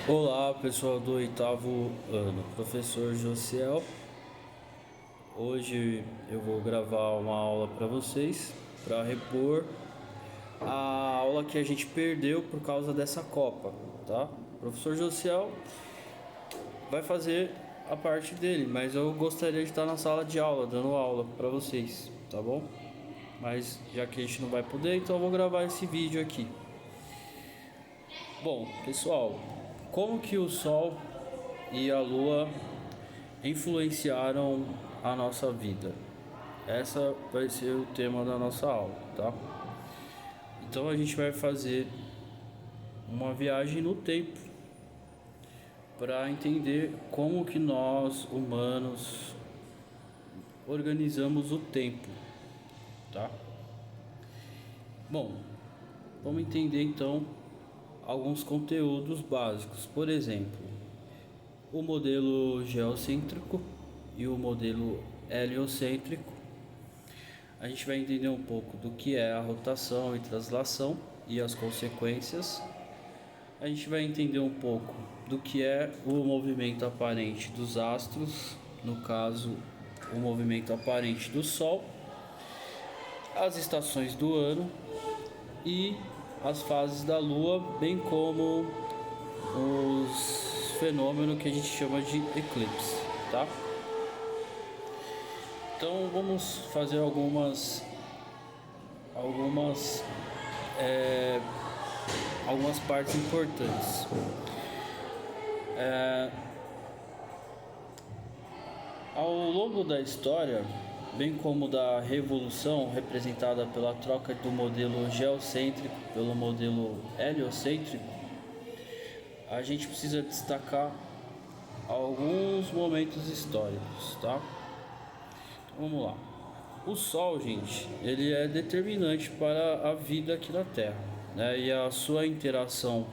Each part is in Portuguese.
Olá pessoal do oitavo ano, professor Josiel. Hoje eu vou gravar uma aula para vocês para repor a aula que a gente perdeu por causa dessa Copa, tá? O professor Josiel vai fazer a parte dele, mas eu gostaria de estar na sala de aula dando aula para vocês, tá bom? Mas já que a gente não vai poder, então eu vou gravar esse vídeo aqui. Bom, pessoal, como que o Sol e a Lua influenciaram a nossa vida? Essa vai ser o tema da nossa aula, tá? Então a gente vai fazer uma viagem no tempo para entender como que nós humanos organizamos o tempo, tá? Bom, vamos entender então alguns conteúdos básicos. Por exemplo, o modelo geocêntrico e o modelo heliocêntrico. A gente vai entender um pouco do que é a rotação e translação e as consequências. A gente vai entender um pouco do que é o movimento aparente dos astros, no caso, o movimento aparente do Sol, as estações do ano e as fases da Lua, bem como os fenômenos que a gente chama de eclipse, tá? Então vamos fazer algumas partes importantes. Ao longo da história, bem como da revolução representada pela troca do modelo geocêntrico pelo modelo heliocêntrico, a gente precisa destacar alguns momentos históricos, tá? Então, vamos lá. O Sol, gente, ele é determinante para a vida aqui na Terra, né? E a sua interação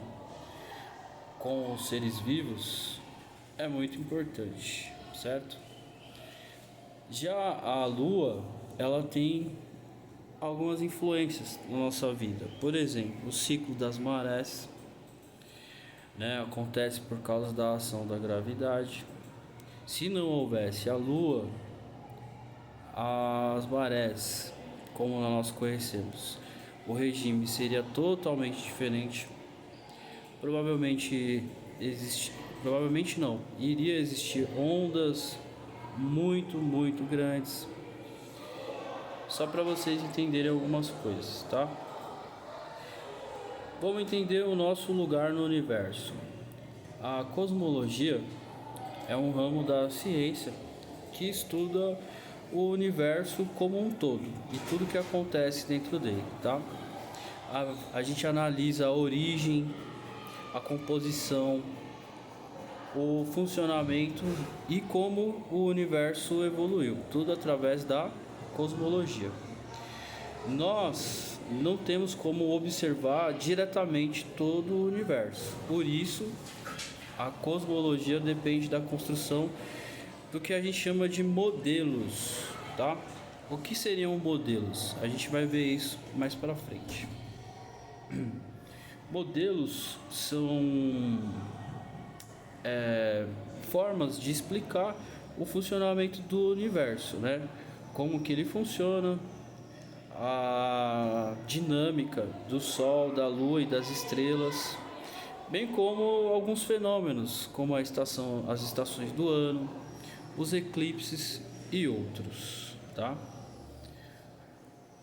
com os seres vivos é muito importante, certo? Já a Lua, ela tem algumas influências na nossa vida. Por exemplo, o ciclo das marés, né, acontece por causa da ação da gravidade. Se não houvesse a Lua, as marés, como nós conhecemos, o regime seria totalmente diferente. Provavelmente não, iria existir ondas muito grandes. Só para vocês entenderem algumas coisas, tá? Vamos entender o nosso lugar no universo. A cosmologia é um ramo da ciência que estuda o universo como um todo e tudo que acontece dentro dele, tá? A gente analisa a origem, a composição, o funcionamento e como o universo evoluiu, tudo através da cosmologia. Nós não temos como observar diretamente todo o universo, por isso a cosmologia depende da construção do que a gente chama de modelos, tá? O que seriam modelos? A gente vai ver isso mais para frente. Modelos são formas de explicar o funcionamento do universo, né? Como que ele funciona, a dinâmica do Sol, da Lua e das estrelas, bem como alguns fenômenos, como as estações do ano, os eclipses e outros, tá?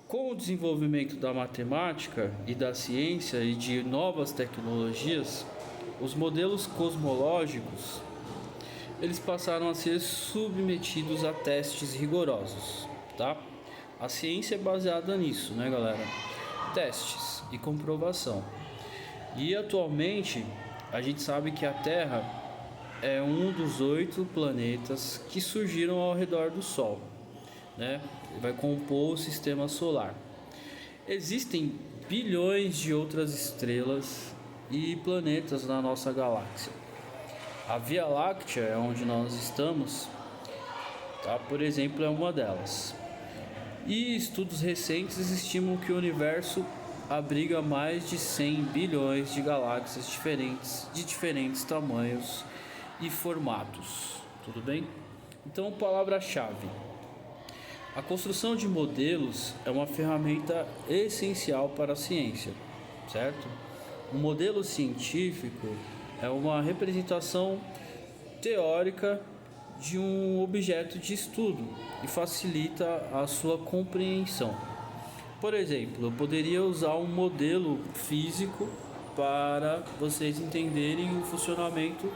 Com o desenvolvimento da matemática e da ciência e de novas tecnologias, os modelos cosmológicos eles passaram a ser submetidos a testes rigorosos, tá? A ciência é baseada nisso, né, galera? Testes e comprovação. E atualmente a gente sabe que a Terra é um dos 8 planetas que surgiram ao redor do Sol, né? Vai compor o sistema solar. Existem bilhões de outras estrelas e planetas na nossa galáxia. A Via Láctea, onde nós estamos, tá? Por exemplo, é uma delas. E estudos recentes estimam que o universo abriga mais de 100 bilhões de galáxias diferentes, de diferentes tamanhos e formatos. Tudo bem? Então, palavra-chave. A construção de modelos é uma ferramenta essencial para a ciência, certo? Um modelo científico é uma representação teórica de um objeto de estudo e facilita a sua compreensão. Por exemplo, eu poderia usar um modelo físico para vocês entenderem o funcionamento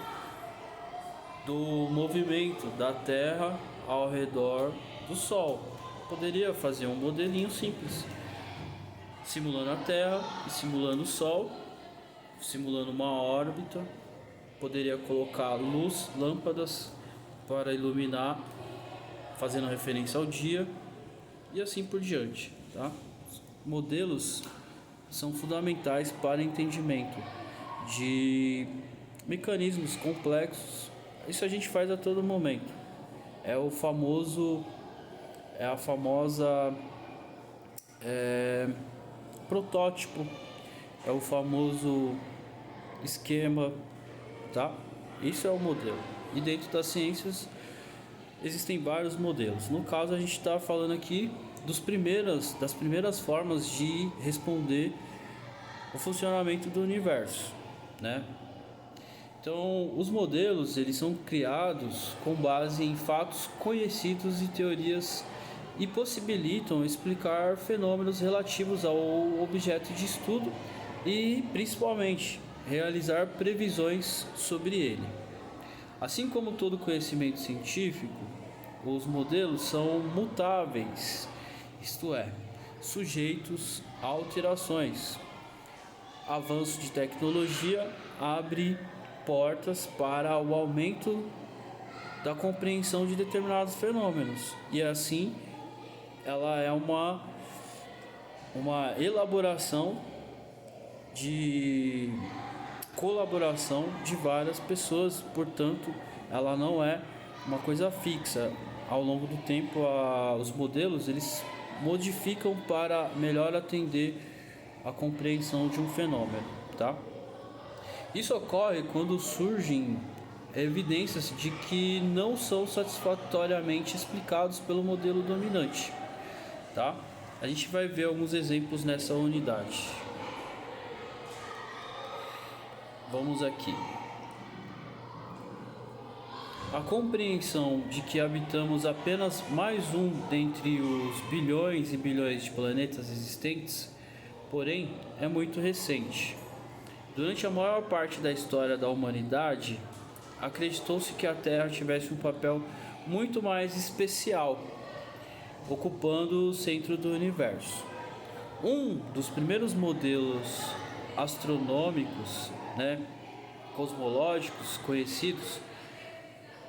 do movimento da Terra ao redor do Sol. Poderia fazer um modelinho simples, simulando a Terra e simulando o Sol, simulando uma órbita. Poderia colocar luz, lâmpadas para iluminar, fazendo referência ao dia e assim por diante, tá? Modelos são fundamentais para o entendimento de mecanismos complexos. Isso a gente faz a todo momento. É a famosa protótipo, é o famoso esquema, tá? Isso é o modelo. E dentro das ciências existem vários modelos. No caso, a gente está falando aqui das primeiras formas de responder o funcionamento do universo, né? Então, os modelos eles são criados com base em fatos conhecidos e teorias e possibilitam explicar fenômenos relativos ao objeto de estudo e, principalmente, realizar previsões sobre ele. Assim como todo conhecimento científico, os modelos são mutáveis, isto é, sujeitos a alterações. Avanço de tecnologia abre portas para o aumento da compreensão de determinados fenômenos, e assim ela é uma elaboração de colaboração de várias pessoas, portanto ela não é uma coisa fixa. Ao longo do tempo os modelos eles modificam para melhor atender a compreensão de um fenômeno, tá? Isso ocorre quando surgem evidências de que não são satisfatoriamente explicados pelo modelo dominante, tá? A gente vai ver alguns exemplos nessa unidade. Vamos aqui. A compreensão de que habitamos apenas mais um dentre os bilhões e bilhões de planetas existentes, porém, é muito recente. Durante a maior parte da história da humanidade, acreditou-se que a Terra tivesse um papel muito mais especial, ocupando o centro do universo. Um dos primeiros modelos astronômicos, cosmológicos conhecidos,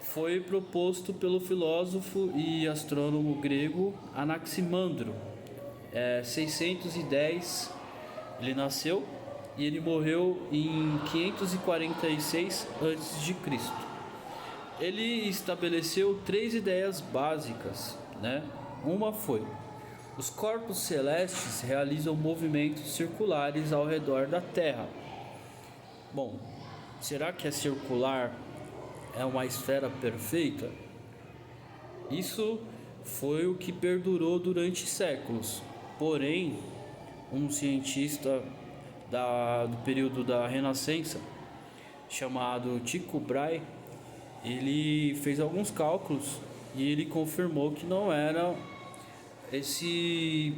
foi proposto pelo filósofo e astrônomo grego Anaximandro. 610 ele nasceu e ele morreu em 546 a.C. Ele estabeleceu 3 ideias básicas, Uma foi: os corpos celestes realizam movimentos circulares ao redor da Terra. Bom, será que é circular é uma esfera perfeita? Isso foi o que perdurou durante séculos. Porém, um cientista do período da Renascença, chamado Tycho Brahe, ele fez alguns cálculos e ele confirmou que não era esse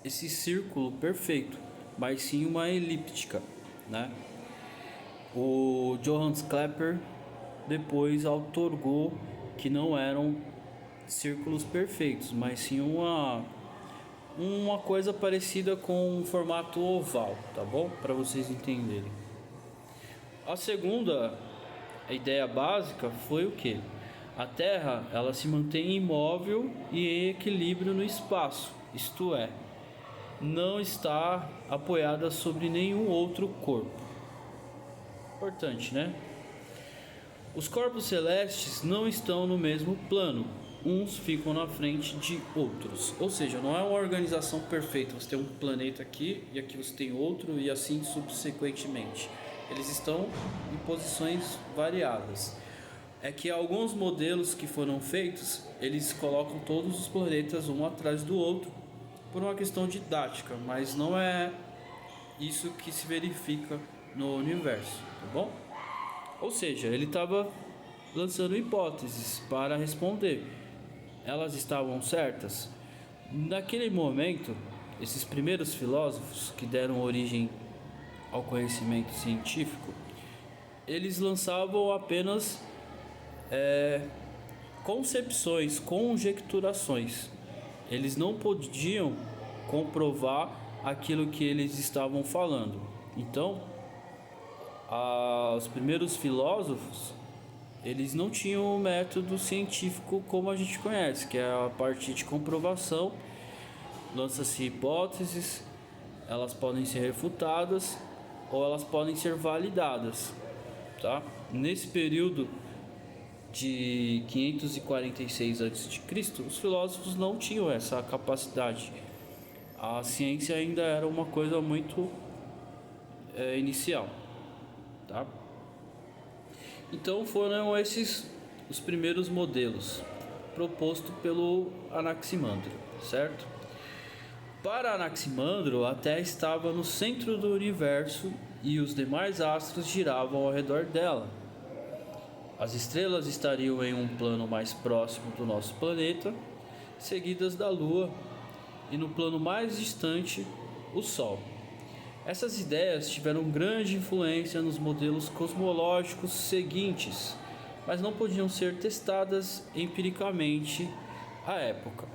círculo perfeito, mas sim uma elíptica, O Johannes Kepler depois outorgou que não eram círculos perfeitos, mas sim uma coisa parecida com um formato oval, tá bom? Para vocês entenderem. A segunda ideia básica foi o que? A Terra ela se mantém imóvel e em equilíbrio no espaço, isto é, não está apoiada sobre nenhum outro corpo. Importante, Os corpos celestes não estão no mesmo plano, uns ficam na frente de outros. Ou seja, não é uma organização perfeita. Você tem um planeta aqui e aqui você tem outro e assim subsequentemente. Eles estão em posições variadas. É que alguns modelos que foram feitos, eles colocam todos os planetas um atrás do outro por uma questão didática, mas não é isso que se verifica no universo, tá bom? Ou seja, ele estava lançando hipóteses para responder. Elas estavam certas? Naquele momento, esses primeiros filósofos que deram origem ao conhecimento científico, eles lançavam apenas concepções, conjecturações. Eles não podiam comprovar aquilo que eles estavam falando. Então, os primeiros filósofos, eles não tinham um método científico como a gente conhece, que é a partir de comprovação. Lança-se hipóteses, elas podem ser refutadas ou elas podem ser validadas, tá? Nesse período de 546 a.C., os filósofos não tinham essa capacidade. A ciência ainda era uma coisa muito inicial, tá? Então foram esses os primeiros modelos propostos pelo Anaximandro, certo? Para Anaximandro, a Terra estava no centro do universo e os demais astros giravam ao redor dela. As estrelas estariam em um plano mais próximo do nosso planeta, seguidas da Lua, e no plano mais distante, o Sol. Essas ideias tiveram grande influência nos modelos cosmológicos seguintes, mas não podiam ser testadas empiricamente à época.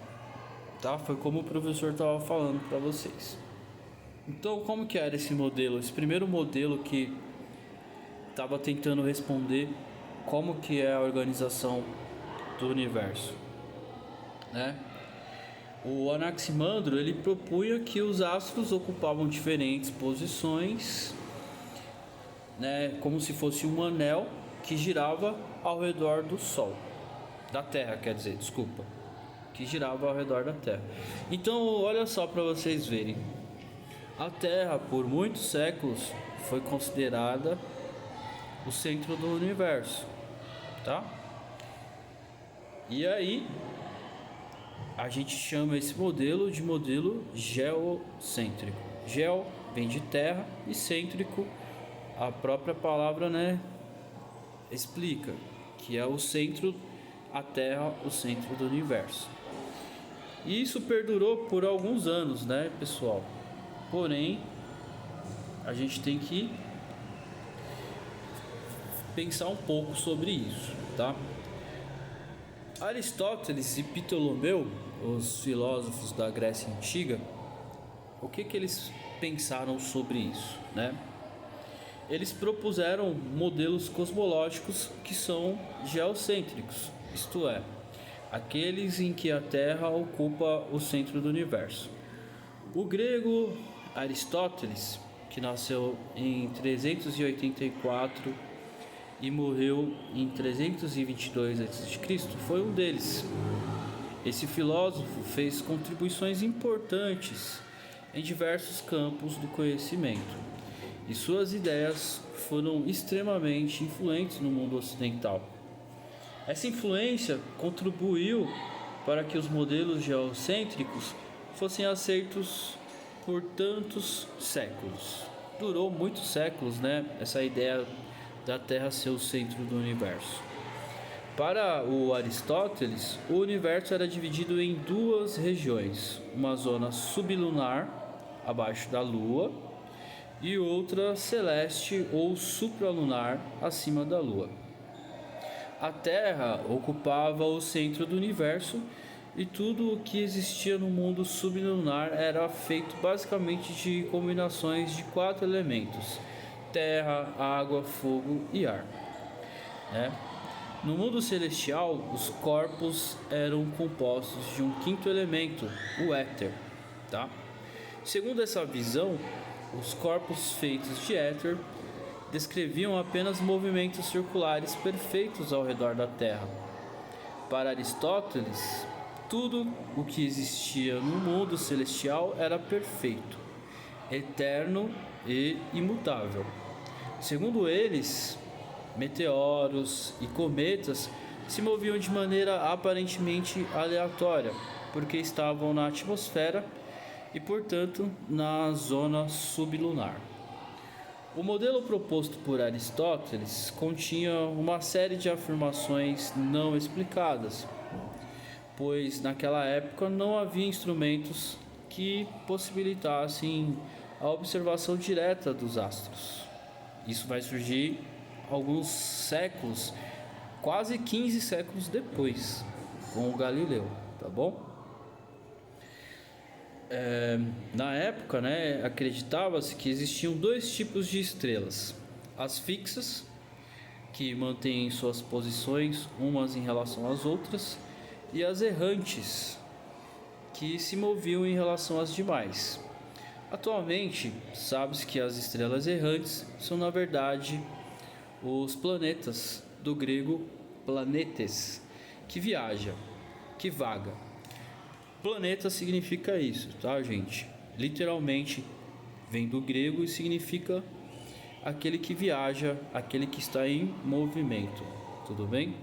Tá? Foi como o professor estava falando para vocês. Então, como que era esse modelo? Esse primeiro modelo que estava tentando responder como que é a organização do universo, né? O Anaximandro, ele propunha que os astros ocupavam diferentes posições, né, como se fosse um anel que girava ao redor do Sol, da Terra, quer dizer, desculpa, que girava ao redor da Terra. Então, olha só para vocês verem. A Terra, por muitos séculos, foi considerada o centro do universo, tá? E aí a gente chama esse modelo de modelo geocêntrico. Geo vem de terra e cêntrico, a própria palavra, né, explica que é o centro, a Terra, o centro do universo. E isso perdurou por alguns anos, né, pessoal? Porém, a gente tem que pensar um pouco sobre isso, tá? Aristóteles e Ptolomeu, os filósofos da Grécia Antiga, o que eles pensaram sobre isso, né? Eles propuseram modelos cosmológicos que são geocêntricos, isto é, aqueles em que a Terra ocupa o centro do universo. O grego Aristóteles, que nasceu em 384 e morreu em 322 a.C., foi um deles. Esse filósofo fez contribuições importantes em diversos campos do conhecimento, e suas ideias foram extremamente influentes no mundo ocidental. Essa influência contribuiu para que os modelos geocêntricos fossem aceitos por tantos séculos. Durou muitos séculos, né? Essa ideia da Terra ser o centro do universo. Para o Aristóteles, o universo era dividido em duas regiões, uma zona sublunar, abaixo da Lua, e outra celeste ou supralunar, acima da Lua. A Terra ocupava o centro do universo e tudo o que existia no mundo sublunar era feito basicamente de combinações de 4 elementos: terra, água, fogo e ar, né? No mundo celestial, os corpos eram compostos de um quinto elemento, o éter, tá? Segundo essa visão, os corpos feitos de éter descreviam apenas movimentos circulares perfeitos ao redor da Terra. Para Aristóteles, tudo o que existia no mundo celestial era perfeito, eterno e imutável. Segundo eles, meteoros e cometas se moviam de maneira aparentemente aleatória, porque estavam na atmosfera e, portanto, na zona sublunar. O modelo proposto por Aristóteles continha uma série de afirmações não explicadas, pois naquela época não havia instrumentos que possibilitassem a observação direta dos astros. Isso vai surgir alguns séculos, quase 15 séculos depois, com o Galileu, tá bom? Na época, acreditava-se que existiam dois tipos de estrelas: as fixas, que mantêm suas posições umas em relação às outras, e as errantes, que se moviam em relação às demais. Atualmente, sabe-se que as estrelas errantes são, na verdade, os planetas, do grego planetes, que viaja, que vaga. Planeta significa isso, tá, gente? Literalmente vem do grego e significa aquele que viaja, aquele que está em movimento. Tudo bem?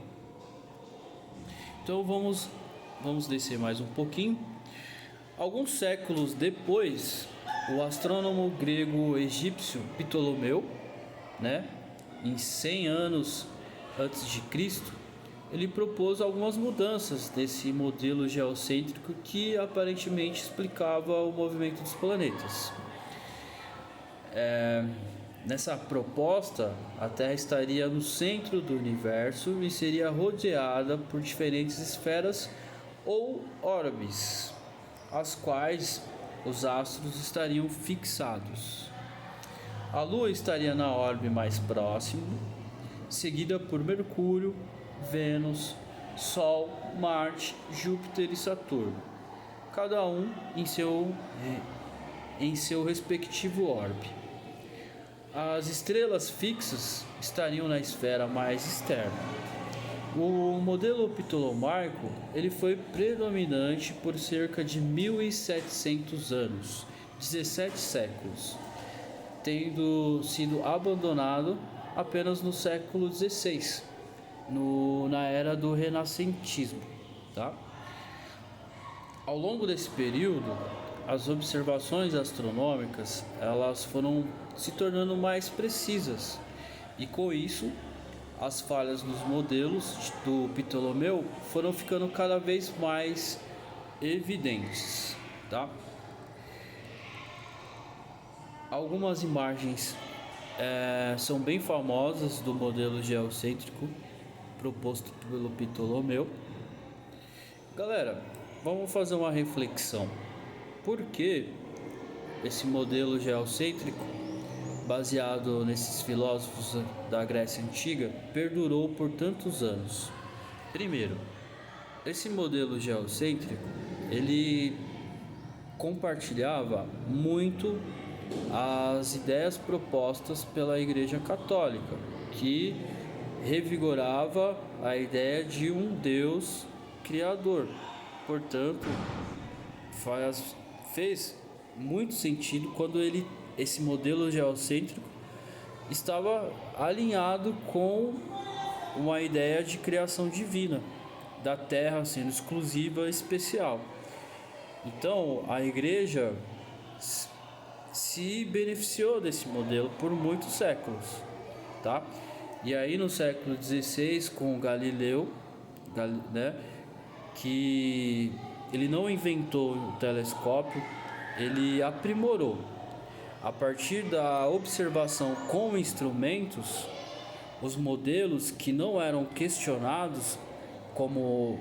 Então vamos descer mais um pouquinho. Alguns séculos depois, o astrônomo grego-egípcio Ptolomeu, em 100 anos antes de Cristo, ele propôs algumas mudanças nesse modelo geocêntrico que aparentemente explicava o movimento dos planetas. Nessa proposta, a Terra estaria no centro do universo e seria rodeada por diferentes esferas ou órbes, as quais os astros estariam fixados. A Lua estaria na órbita mais próxima, seguida por Mercúrio, Vênus, Sol, Marte, Júpiter e Saturno, cada um em seu respectivo orbe. As estrelas fixas estariam na esfera mais externa. O modelo ptolomaico ele foi predominante por cerca de 1700 anos, 17 séculos, tendo sido abandonado apenas no século XVI, na era do renascentismo, tá? Ao longo desse período, as observações astronômicas elas foram se tornando mais precisas e, com isso, as falhas nos modelos do Ptolomeu foram ficando cada vez mais evidentes, tá? Algumas imagens são bem famosas do modelo geocêntrico proposto pelo Ptolomeu. Galera, vamos fazer uma reflexão. Por que esse modelo geocêntrico, baseado nesses filósofos da Grécia Antiga, perdurou por tantos anos? Primeiro, esse modelo geocêntrico, ele compartilhava muito as ideias propostas pela Igreja Católica, que revigorava a ideia de um Deus criador. Portanto, fez muito sentido quando esse modelo geocêntrico estava alinhado com uma ideia de criação divina, da Terra sendo exclusiva e especial. Então, a Igreja se beneficiou desse modelo por muitos séculos, tá? E aí no século XVI, com Galileu, que ele não inventou o telescópio, ele aprimorou. A partir da observação com instrumentos, os modelos que não eram questionados, como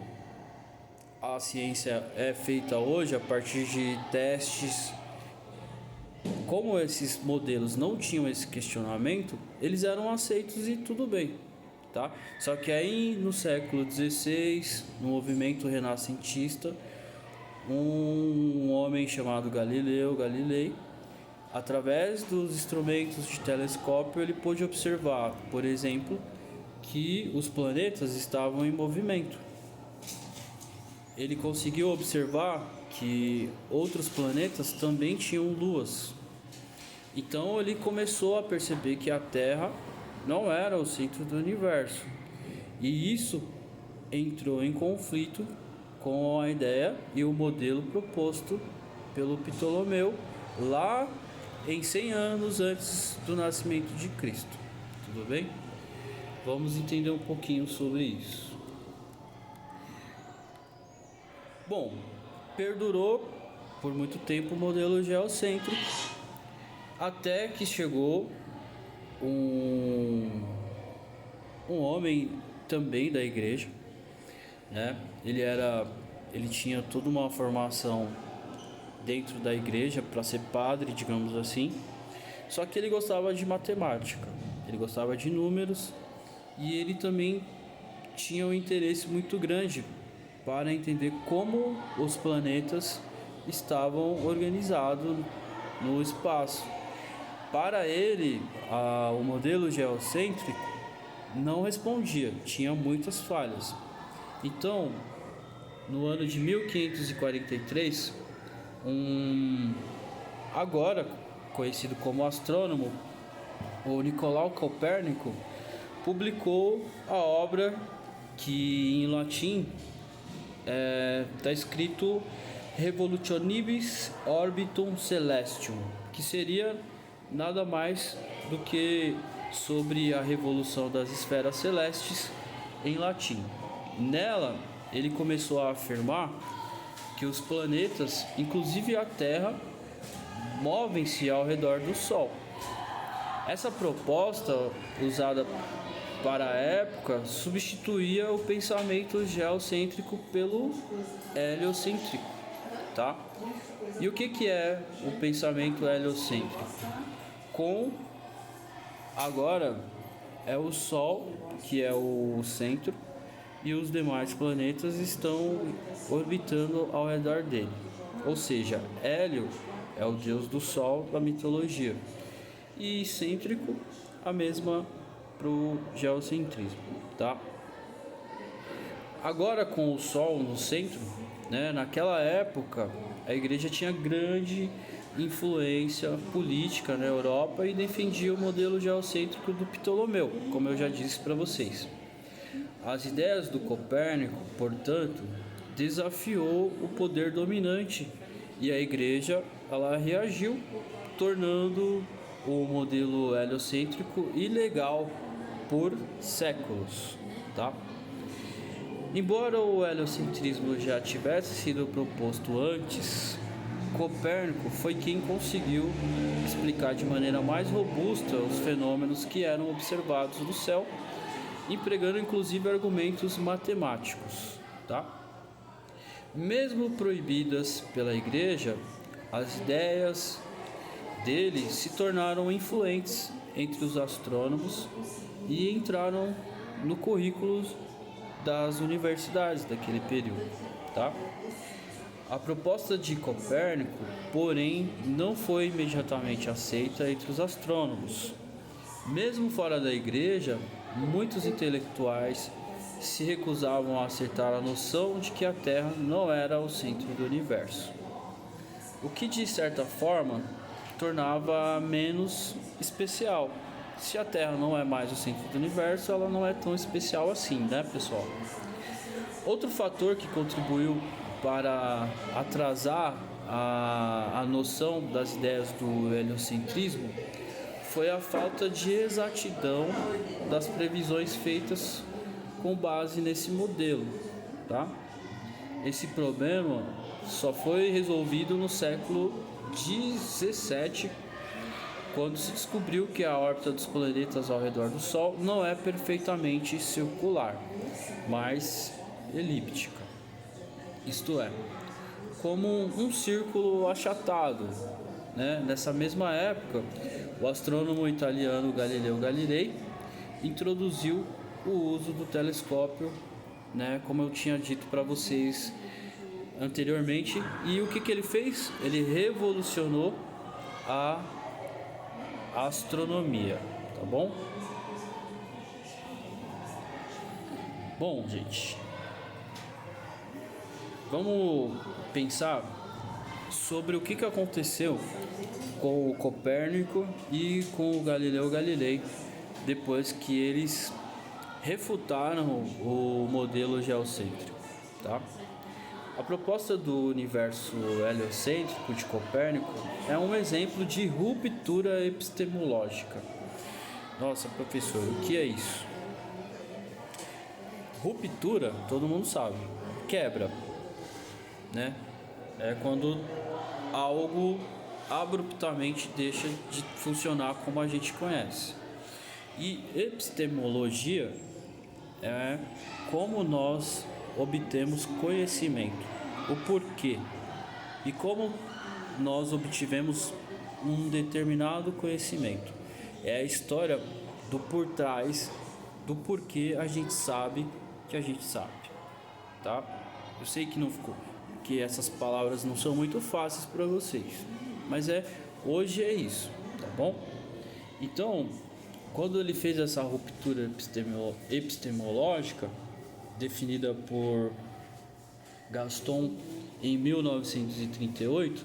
a ciência é feita hoje a partir de testes. Como esses modelos não tinham esse questionamento, eles eram aceitos e tudo bem, tá? Só que aí no século XVI, no movimento renascentista, um homem chamado Galilei, através dos instrumentos de telescópio, ele pôde observar, por exemplo, que os planetas estavam em movimento, ele conseguiu observar que outros planetas também tinham luas. Então ele começou a perceber que a Terra não era o centro do universo. E isso entrou em conflito com a ideia e o modelo proposto pelo Ptolomeu lá em 100 anos antes do nascimento de Cristo. Tudo bem? Vamos entender um pouquinho sobre isso. Bom, perdurou por muito tempo o modelo geocêntrico, até que chegou um homem também da igreja, né? Ele tinha toda uma formação dentro da igreja para ser padre, digamos assim. Só que ele gostava de matemática, ele gostava de números e ele também tinha um interesse muito grande para entender como os planetas estavam organizados no espaço. Para ele, o modelo geocêntrico não respondia, tinha muitas falhas. Então, no ano de 1543, agora conhecido como astrônomo, o Nicolau Copérnico, publicou a obra que em latim está escrito Revolutionibus Orbitum Celestium, que seria nada mais do que sobre a revolução das esferas celestes em latim. Nela, ele começou a afirmar que os planetas, inclusive a Terra, movem-se ao redor do Sol. Essa proposta, usada para a época, substituía o pensamento geocêntrico pelo heliocêntrico, tá? E o que é o pensamento heliocêntrico? Agora é o Sol, que é o centro, e os demais planetas estão orbitando ao redor dele. Ou seja, Hélio é o deus do Sol da mitologia, e cêntrico a mesma para o geocentrismo, tá? Agora com o Sol no centro, né, naquela época a igreja tinha grande influência política na Europa e defendia o modelo geocêntrico do Ptolomeu, como eu já disse para vocês. As ideias do Copérnico, portanto, desafiou o poder dominante e a igreja ela reagiu, tornando o modelo heliocêntrico ilegal por séculos, tá? Embora o heliocentrismo já tivesse sido proposto antes, Copérnico foi quem conseguiu explicar de maneira mais robusta os fenômenos que eram observados no céu, empregando inclusive argumentos matemáticos, tá? Mesmo proibidas pela igreja, as ideias dele se tornaram influentes entre os astrônomos e entraram no currículo das universidades daquele período, tá? A proposta de Copérnico, porém, não foi imediatamente aceita entre os astrônomos. Mesmo fora da igreja, muitos intelectuais se recusavam a aceitar a noção de que a Terra não era o centro do universo, o que de certa forma tornava menos especial. Se a Terra não é mais o centro do universo, ela não é tão especial assim, né, pessoal? Outro fator que contribuiu para atrasar a noção das ideias do heliocentrismo foi a falta de exatidão das previsões feitas com base nesse modelo, tá? Esse problema só foi resolvido no século 17, quando se descobriu que a órbita dos planetas ao redor do Sol não é perfeitamente circular, mas elíptica. Isto é, como um círculo achatado, né? Nessa mesma época, o astrônomo italiano Galileu Galilei introduziu o uso do telescópio, né? Como eu tinha dito para vocês anteriormente. E o que ele fez? Ele revolucionou a astronomia, tá bom? Bom, gente, Vamos pensar sobre o que aconteceu com o Copérnico e com o Galileu Galilei depois que eles refutaram o modelo geocêntrico, tá? A proposta do universo heliocêntrico de Copérnico é um exemplo de ruptura epistemológica. Nossa, professor, o que é isso? Ruptura, todo mundo sabe, quebra, né? É quando algo abruptamente deixa de funcionar como a gente conhece. E epistemologia é como nós obtemos conhecimento, o porquê e como nós obtivemos um determinado conhecimento. É a história do por trás do porquê a gente sabe que a gente sabe, tá? Eu sei que não ficou, que essas palavras não são muito fáceis para vocês, mas hoje é isso, tá bom? Então, quando ele fez essa ruptura epistemológica, definida por Gaston em 1938,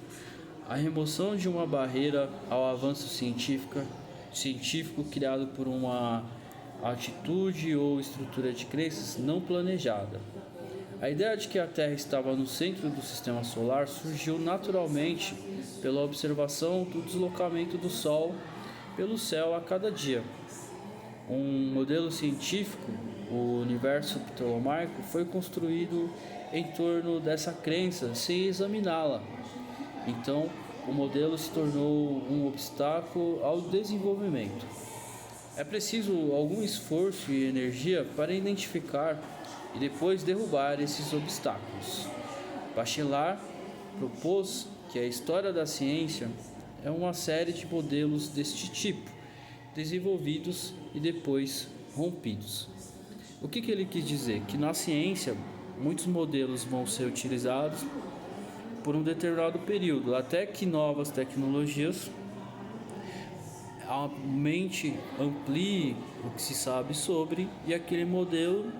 a remoção de uma barreira ao avanço científico criado por uma atitude ou estrutura de crenças não planejada. A ideia de que a Terra estava no centro do sistema solar surgiu naturalmente pela observação do deslocamento do Sol pelo céu a cada dia. Um modelo científico, o universo ptolomaico, foi construído em torno dessa crença sem examiná-la. Então, o modelo se tornou um obstáculo ao desenvolvimento. É preciso algum esforço e energia para identificar e depois derrubar esses obstáculos. Bachelard propôs que a história da ciência é uma série de modelos deste tipo, desenvolvidos e depois rompidos. O que ele quis dizer? Que na ciência muitos modelos vão ser utilizados por um determinado período, até que novas tecnologias a mente amplie o que se sabe sobre e aquele modelo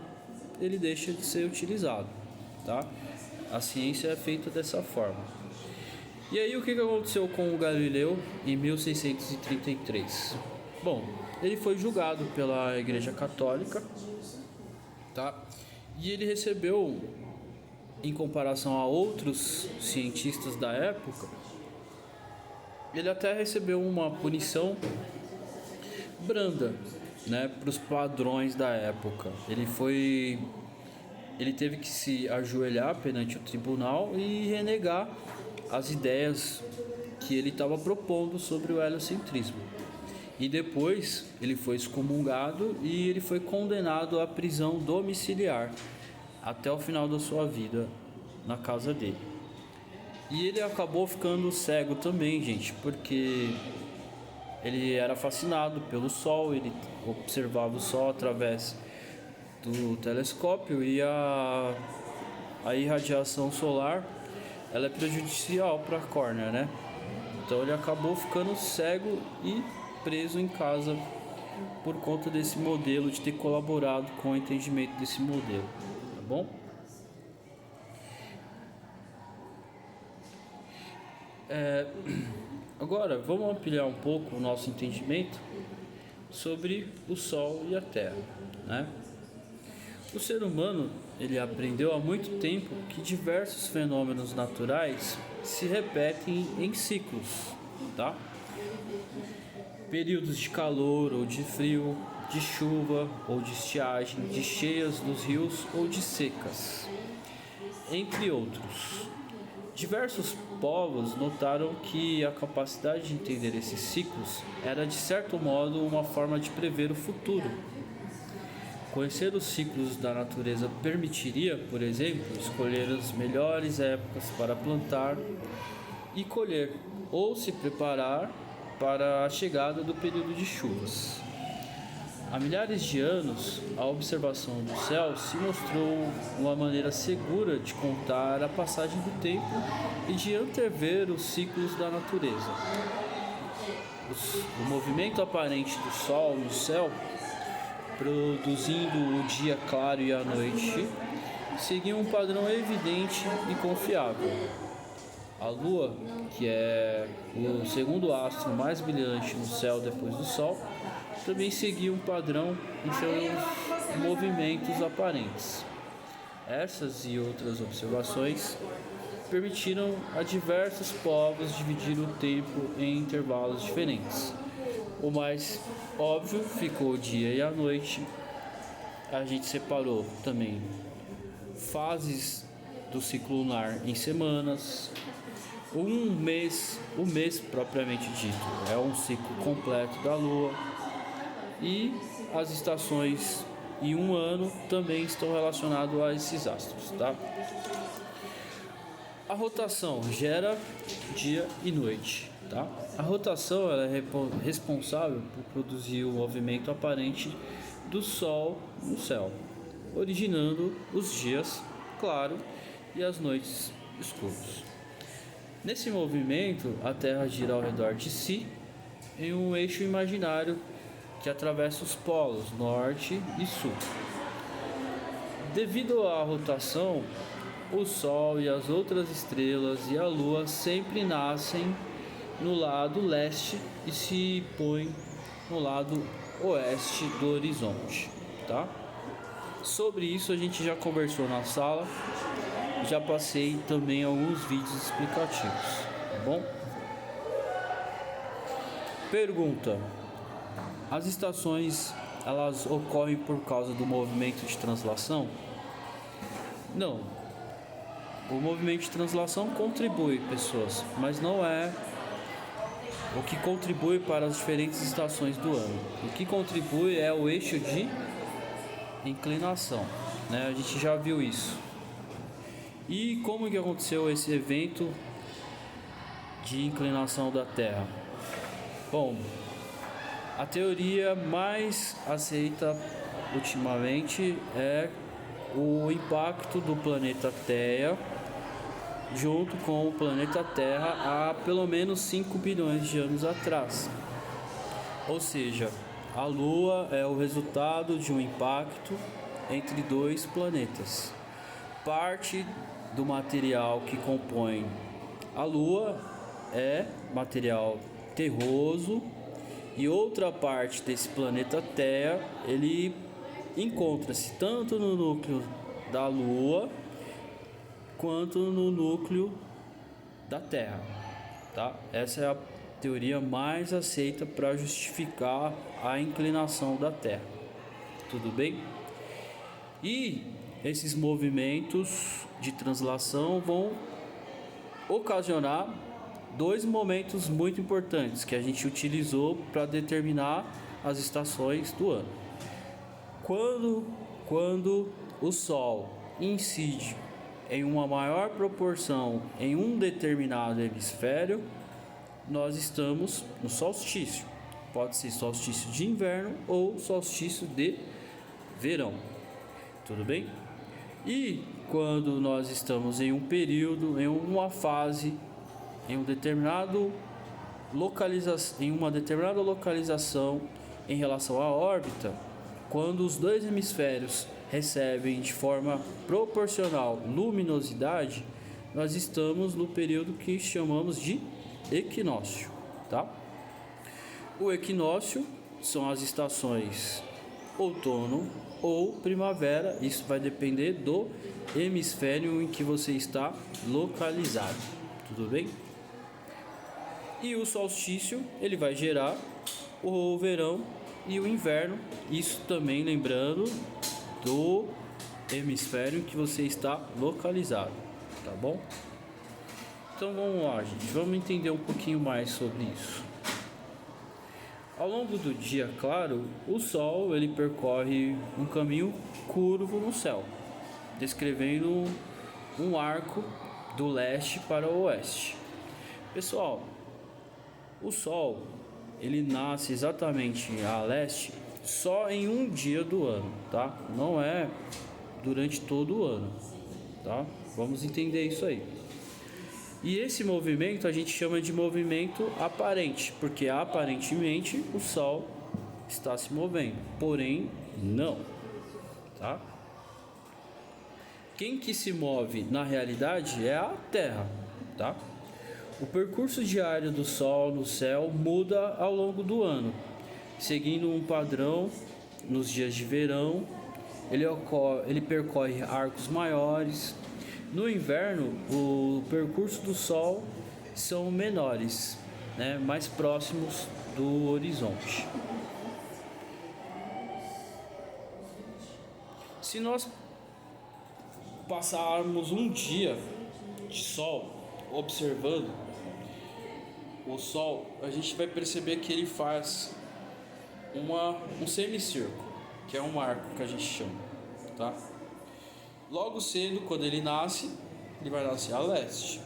ele deixa de ser utilizado, tá? A ciência é feita dessa forma. E aí o que aconteceu com o Galileu em 1633? Bom, ele foi julgado pela Igreja Católica, tá? E ele recebeu, em comparação a outros cientistas da época, ele até recebeu uma punição branda, né, para os padrões da época. Ele teve que se ajoelhar perante o tribunal e renegar as ideias que ele estava propondo sobre o heliocentrismo. E depois ele foi excomungado e ele foi condenado à prisão domiciliar até o final da sua vida na casa dele. E ele acabou ficando cego também, gente, porque ele era fascinado pelo Sol, ele observava o Sol através do telescópio e a irradiação solar ela é prejudicial para a córnea, né? Então ele acabou ficando cego e preso em casa por conta desse modelo, de ter colaborado com o entendimento desse modelo, tá bom? Agora vamos ampliar um pouco o nosso entendimento sobre o Sol e a Terra, né? O ser humano ele aprendeu há muito tempo que diversos fenômenos naturais se repetem em ciclos, tá? Períodos de calor ou de frio, de chuva ou de estiagem, de cheias dos rios ou de secas, entre outros. Diversos povos notaram que a capacidade de entender esses ciclos era de certo modo uma forma de prever o futuro. Conhecer os ciclos da natureza permitiria, por exemplo, escolher as melhores épocas para plantar e colher, ou se preparar para a chegada do período de chuvas. Há milhares de anos, a observação do céu se mostrou uma maneira segura de contar a passagem do tempo e de antever os ciclos da natureza. O movimento aparente do Sol no céu, produzindo o dia claro e a noite, seguiam um padrão evidente e confiável. A Lua, que é o segundo astro mais brilhante no céu depois do Sol, também seguia um padrão em seus movimentos aparentes. Essas e outras observações permitiram a diversos povos dividir o tempo em intervalos diferentes. O mais óbvio ficou o dia e a noite. A gente separou também fases do ciclo lunar em semanas. O mês propriamente dito, é um ciclo completo da Lua. E as estações e um ano também estão relacionados a esses astros, tá? A rotação gera dia e noite, tá? A rotação ela é responsável por produzir o movimento aparente do Sol no céu, originando os dias claros e as noites escuros. Nesse movimento, a Terra gira ao redor de si em um eixo imaginário que atravessa os polos norte e sul. Devido à rotação, o Sol e as outras estrelas e a Lua sempre nascem no lado leste e se põem no lado oeste do horizonte, tá? Sobre isso a gente já conversou na sala, já passei também alguns vídeos explicativos, tá bom? Pergunta: as estações elas ocorrem por causa do movimento de translação? Não. O movimento de translação contribui, pessoas, mas não é o que contribui para as diferentes estações do ano. O que contribui é o eixo de inclinação, né? A gente já viu isso. E como que aconteceu esse evento de inclinação da Terra? Bom, a teoria mais aceita ultimamente é o impacto do planeta Terra junto com o planeta Terra há pelo menos 5 bilhões de anos atrás. Ou seja, a Lua é o resultado de um impacto entre dois planetas. Parte do material que compõe a Lua é material terroso e outra parte desse planeta Terra ele encontra-se tanto no núcleo da Lua quanto no núcleo da Terra, tá? Essa é a teoria mais aceita para justificar a inclinação da Terra. Tudo bem? E esses movimentos de translação vão ocasionar dois momentos muito importantes que a gente utilizou para determinar as estações do ano. Quando o Sol incide em uma maior proporção em um determinado hemisfério, nós estamos no solstício. Pode ser solstício de inverno ou solstício de verão. Tudo bem? E quando nós estamos em um período, em uma fase, em uma determinada localização em relação à órbita, quando os dois hemisférios recebem de forma proporcional luminosidade, nós estamos no período que chamamos de equinócio, tá? O equinócio são as estações outono ou primavera, isso vai depender do hemisfério em que você está localizado, tudo bem? E o solstício, ele vai gerar o verão e o inverno, isso também lembrando do hemisfério em que você está localizado, tá bom? Então vamos lá, gente, vamos entender um pouquinho mais sobre isso. Ao longo do dia claro, o Sol ele percorre um caminho curvo no céu, descrevendo um arco do leste para o oeste. Pessoal, o Sol ele nasce exatamente a leste só em um dia do ano, tá? Não é durante todo o ano, tá? Vamos entender isso aí. E esse movimento a gente chama de movimento aparente, porque aparentemente o Sol está se movendo, porém não, tá? Quem que se move na realidade é a Terra, tá? O percurso diário do Sol no céu muda ao longo do ano, seguindo um padrão. Nos dias de verão, ele percorre arcos maiores. No inverno, o percurso do Sol são menores, né, mais próximos do horizonte. Se nós passarmos um dia de sol observando o Sol, a gente vai perceber que ele faz um semicírculo, que é um arco que a gente chama, tá? Logo cedo, quando ele nasce, ele vai nascer a leste.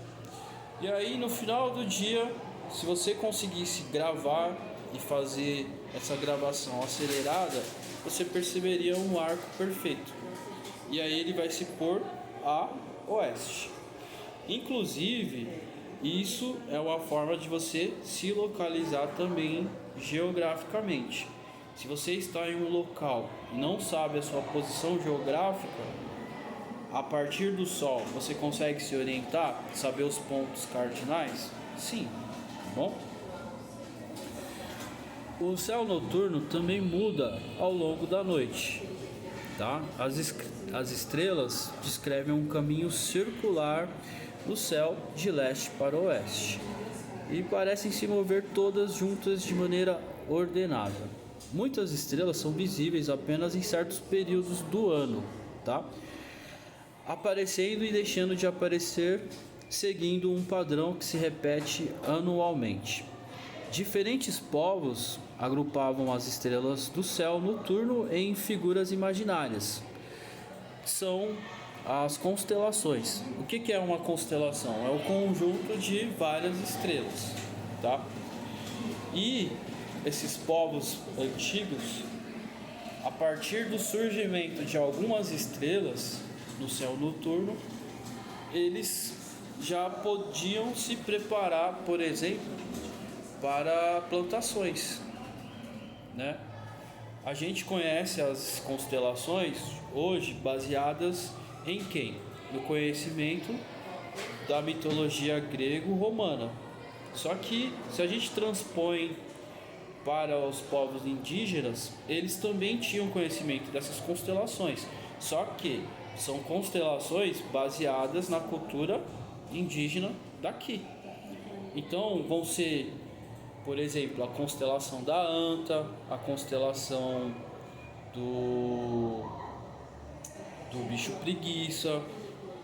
E aí no final do dia, se você conseguisse gravar e fazer essa gravação acelerada, você perceberia um arco perfeito. E aí ele vai se pôr a oeste. Inclusive, isso é uma forma de você se localizar também geograficamente. Se você está em um local e não sabe a sua posição geográfica, a partir do Sol você consegue se orientar, saber os pontos cardinais? Sim, tá bom? O céu noturno também muda ao longo da noite, tá? As estrelas descrevem um caminho circular no céu de leste para oeste e parecem se mover todas juntas de maneira ordenada. Muitas estrelas são visíveis apenas em certos períodos do ano, tá? Aparecendo e deixando de aparecer, seguindo um padrão que se repete anualmente. Diferentes povos agrupavam as estrelas do céu noturno em figuras imaginárias. São as constelações. O que é uma constelação? É o conjunto de várias estrelas, tá? E esses povos antigos, a partir do surgimento de algumas estrelas no céu noturno, eles já podiam se preparar, por exemplo, para plantações, né? A gente conhece as constelações hoje baseadas em quem? No conhecimento da mitologia grego-romana. Só que se a gente transpõe para os povos indígenas, eles também tinham conhecimento dessas constelações. Só que são constelações baseadas na cultura indígena daqui. Então vão ser, por exemplo, a constelação da anta, a constelação do bicho preguiça,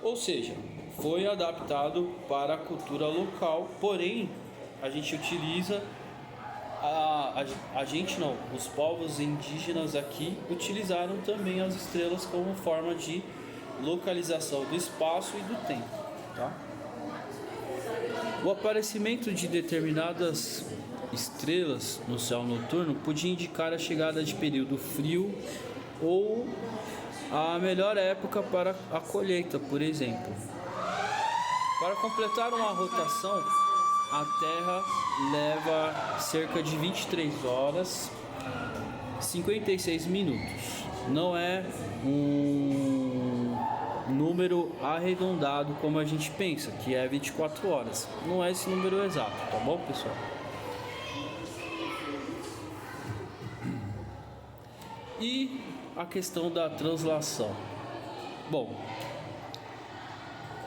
ou seja, foi adaptado para a cultura local, porém a gente utiliza a gente não, os povos indígenas aqui utilizaram também as estrelas como forma de localização do espaço e do tempo, tá? O aparecimento de determinadas estrelas no céu noturno podia indicar a chegada de período frio ou a melhor época para a colheita, por exemplo. Para completar uma rotação, a Terra leva cerca de 23 horas 56 minutos. Não é um número arredondado como a gente pensa, que é 24 horas. Não é esse número exato, tá bom, pessoal? E a questão da translação. Bom,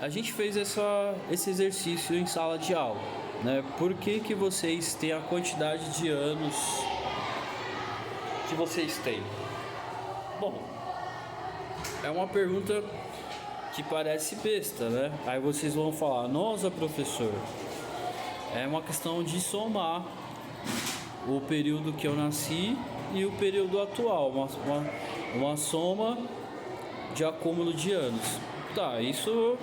a gente fez esse exercício em sala de aula, né? Por que vocês têm a quantidade de anos que vocês têm? Bom, é uma pergunta que parece besta, né? Aí vocês vão falar: nossa, professor, é uma questão de somar o período que eu nasci e o período atual, uma soma de acúmulo de anos. Tá, isso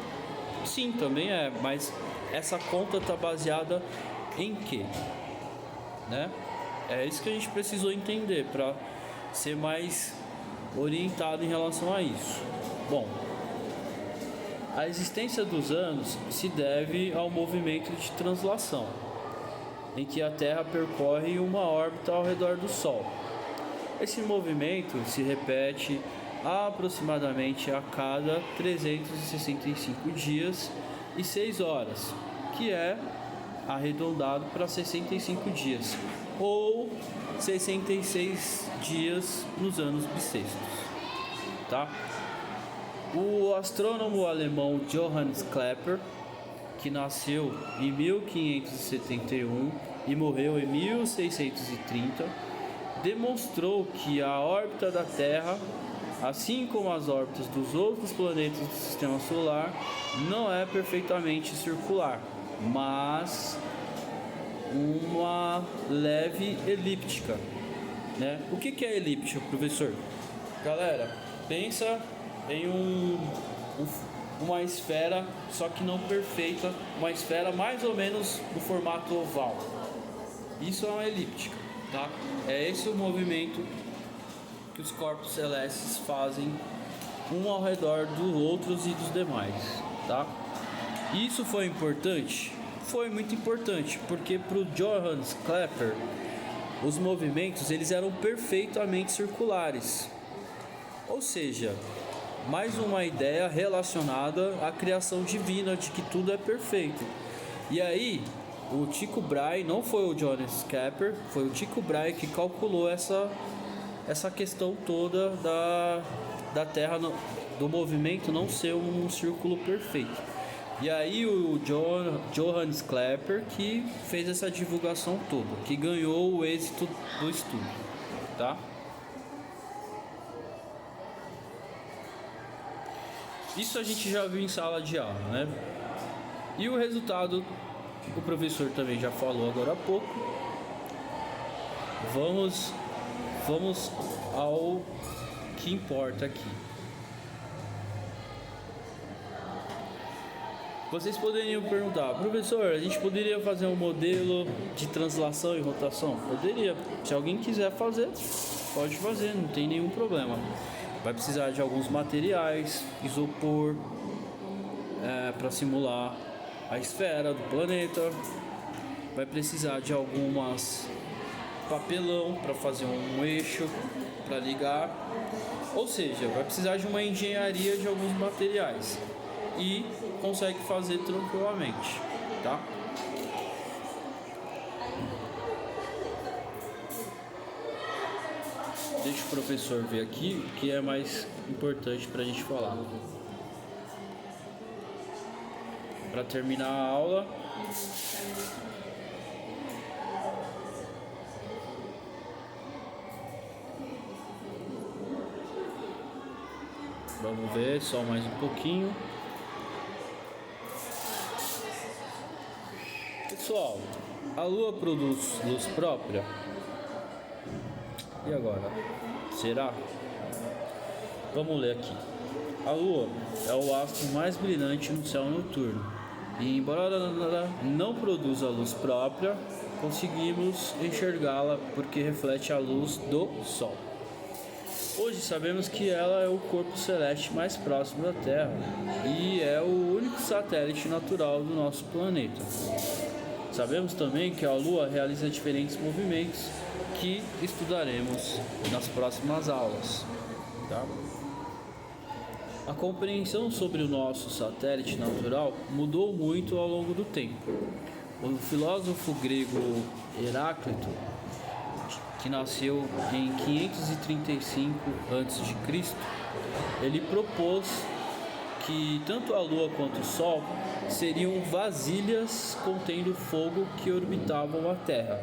sim também é, mas essa conta está baseada em quê? Né? É isso que a gente precisou entender para ser mais orientado em relação a isso. Bom, a existência dos anos se deve ao movimento de translação, em que a Terra percorre uma órbita ao redor do Sol. Esse movimento se repete aproximadamente a cada 365 dias e 6 horas, que é arredondado para 65 dias, ou 66 dias nos anos bissextos, tá? O astrônomo alemão Johannes Kepler, que nasceu em 1571 e morreu em 1630, demonstrou que a órbita da Terra, assim como as órbitas dos outros planetas do Sistema Solar, não é perfeitamente circular, mas uma leve elíptica, né? O que é elíptica, professor? Galera, pensa em uma esfera, só que não perfeita, uma esfera mais ou menos no formato oval. Isso é uma elíptica, tá? É esse o movimento que os corpos celestes fazem um ao redor dos outros e dos demais, tá? Isso foi importante? Foi muito importante, porque para o Johannes Kepler os movimentos eles eram perfeitamente circulares, ou seja, mais uma ideia relacionada à criação divina de que tudo é perfeito. E aí o Tycho Brahe, não foi o Johannes Kepler, foi o Tycho Brahe que calculou essa questão toda da Terra, do movimento não ser um círculo perfeito. E aí o Johannes Kepler que fez essa divulgação toda, que ganhou o êxito do estudo, tá? Isso a gente já viu em sala de aula, né? E o resultado, o professor também já falou agora há pouco. Vamos ao que importa aqui. Vocês poderiam perguntar, professor, a gente poderia fazer um modelo de translação e rotação? Poderia. Se alguém quiser fazer, pode fazer, não tem nenhum problema. Vai precisar de alguns materiais, isopor, para simular a esfera do planeta. Vai precisar de algumas papelão para fazer um eixo para ligar. Ou seja, vai precisar de uma engenharia de alguns materiais. E consegue fazer tranquilamente, tá? Deixa o professor ver aqui o que é mais importante para a gente falar. Para terminar a aula, vamos ver só mais um pouquinho. Pessoal, a Lua produz luz própria? E agora? Será? Vamos ler aqui. A Lua é o astro mais brilhante no céu noturno. E embora ela não produza luz própria, conseguimos enxergá-la porque reflete a luz do Sol. Hoje sabemos que ela é o corpo celeste mais próximo da Terra e é o único satélite natural do nosso planeta. Sabemos também que a Lua realiza diferentes movimentos que estudaremos nas próximas aulas, tá? A compreensão sobre o nosso satélite natural mudou muito ao longo do tempo. O filósofo grego Heráclito, que nasceu em 535 a.C., ele propôs que tanto a Lua quanto o Sol seriam vasilhas contendo fogo que orbitavam a Terra.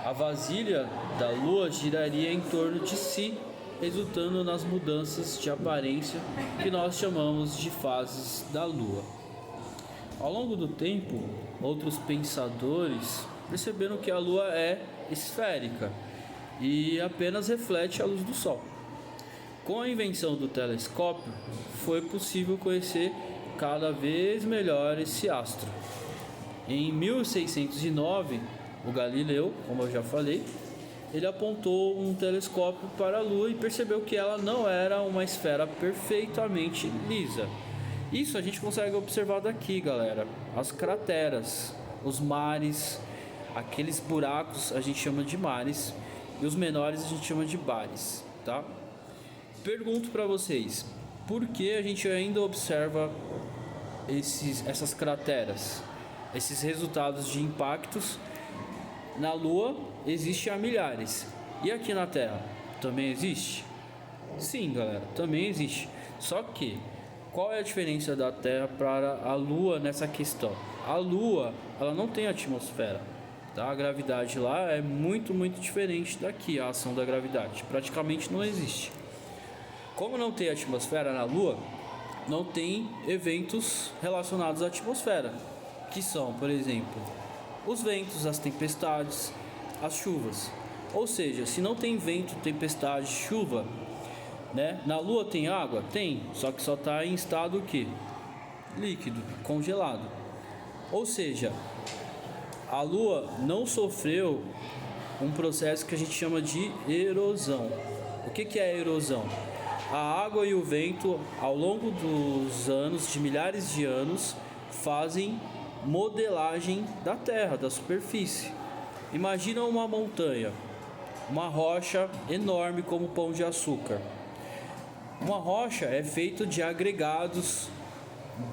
A vasilha da Lua giraria em torno de si, resultando nas mudanças de aparência que nós chamamos de fases da Lua. Ao longo do tempo, outros pensadores perceberam que a Lua é esférica e apenas reflete a luz do Sol. Com a invenção do telescópio, foi possível conhecer cada vez melhor esse astro. Em 1609, o Galileu, como eu já falei, ele apontou um telescópio para a Lua e percebeu que ela não era uma esfera perfeitamente lisa. Isso a gente consegue observar daqui, galera. As crateras, os mares, aqueles buracos a gente chama de mares e os menores a gente chama de bares, tá? Pergunto para vocês, por que a gente ainda observa essas crateras, esses resultados de impactos? Na Lua existe há milhares, e aqui na Terra também existe? Sim, galera, também existe. Só que qual é a diferença da Terra para a Lua nessa questão? A Lua, ela não tem atmosfera, tá? A gravidade lá é muito diferente daqui, a ação da gravidade praticamente não existe. Como não tem atmosfera na Lua, não tem eventos relacionados à atmosfera, que são, por exemplo, os ventos, as tempestades, as chuvas. Ou seja, se não tem vento, tempestade, chuva, né? Na Lua tem água? Tem, só que só está em estado o quê? Líquido, congelado. Ou seja, a Lua não sofreu um processo que a gente chama de erosão. O que é a erosão? A água e o vento, ao longo dos anos, de milhares de anos, fazem modelagem da Terra, da superfície. Imagina uma montanha, uma rocha enorme como Pão de Açúcar. Uma rocha é feita de agregados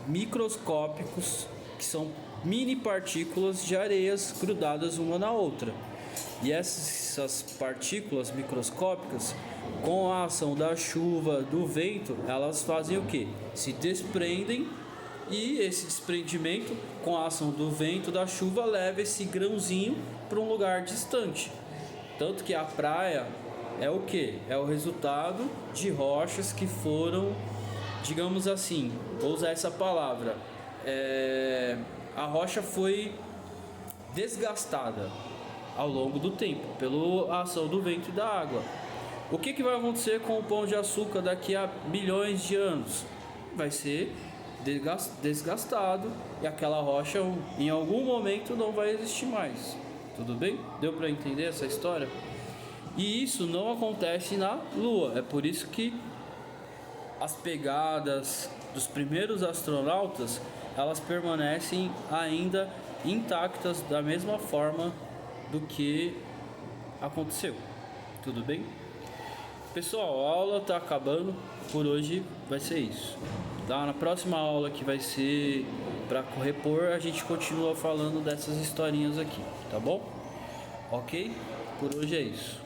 microscópicos, que são mini partículas de areias grudadas uma na outra. E essas partículas microscópicas, com a ação da chuva, do vento, elas fazem o que? Se desprendem, e esse desprendimento, com a ação do vento, da chuva, leva esse grãozinho para um lugar distante. Tanto que a praia é o que? É o resultado de rochas que foram, digamos assim, vou usar essa palavra, a rocha foi desgastada ao longo do tempo pela ação do vento e da água. O que vai acontecer com o Pão de Açúcar daqui a milhões de anos? Vai ser desgastado e aquela rocha em algum momento não vai existir mais. Tudo bem? Deu para entender essa história? E isso não acontece na Lua. É por isso que as pegadas dos primeiros astronautas, elas permanecem ainda intactas da mesma forma do que aconteceu. Tudo bem? Pessoal, a aula está acabando. Por hoje vai ser isso. Tá? Na próxima aula, que vai ser para repor, a gente continua falando dessas historinhas aqui, tá bom? Ok? Por hoje é isso.